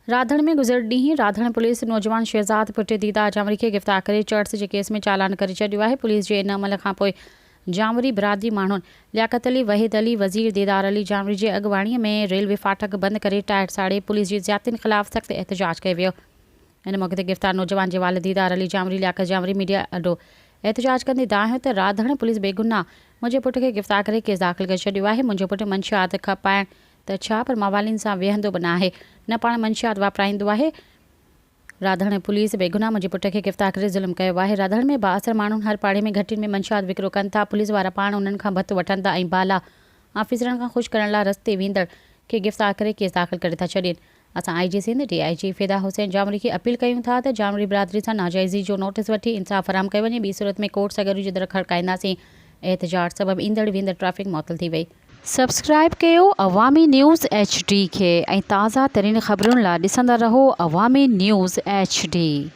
राधण में गुज़र ॾींहुं राधण पुलिस नौजवान शहज़ाद पुट दीदा जामरी खे गिरफ़्तार करे चर्च जे केस में चालान करे छॾियो आहे। पुलिस जे इन अमल खां पोइ जामरी बिरादरी माण्हुनि लियाकत अली, वहीद अली, वज़ीर दीदार अली जामरी जे अॻुवाणीअ में रेलवे फाटक बंदि करे टायर साड़े पुलिस जी ज़्यादतियुनि ख़िलाफ़ सख़्त एहतजाज कयो वियो। इन मौक़े ते गिरफ़्तार नौजवान जे वालिद दीदार अली जामरी लियाकत जामरी मीडिया अड्डो एहतजाज कंदे दाहियो त राधण पुलिस बेगुनाह मुंहिंजे पुट खे गिरफ़्तार करे केस दाख़िल करे छॾियो आहे। मुंहिंजो पुटु मंशियात खपाइण त छा, पर मावालिन सां वेहंदो बि न आहे, न पाण मंशियात वापराईंदो आहे। राधण पुलिस बेगुनाह मुंहिंजे पुट खे गिरफ़्तार करे ज़ुल्म कयो आहे। राधण में बाअसर माण्हुनि हर पाड़े में घटियुनि में मंशियात विकिरो कनि था। पुलिस वारा पाण उन्हनि खां भत वठनि था ऐं बाला ऑफिसरनि खां ख़ुशि करण लाइ रस्ते वेंदड़ खे गिरफ़्तार करे केस दाख़िल करे था छॾनि। असां IG सिंध DIG फ़िदा हुसैन जामरी खे अपील कयूं था त जामरी बिरादरी सां नाजाइज़ी जो नोटिस वठी इंसाफ़ फराहम कयो वञे। ॿी सूरत में कोर्ट सगरू जी दर खड़काईंदासीं। एहतजाज सबबि ईंदड़ वेंदड़ ट्रैफ़िक मुअतल थी वई। सब्सक्राइब कयो अवामी न्यूज़ HD खे ऐं ताज़ा तरीन ख़बरुनि लाइ ॾिसंदा रहो अवामी न्यूज़ HD।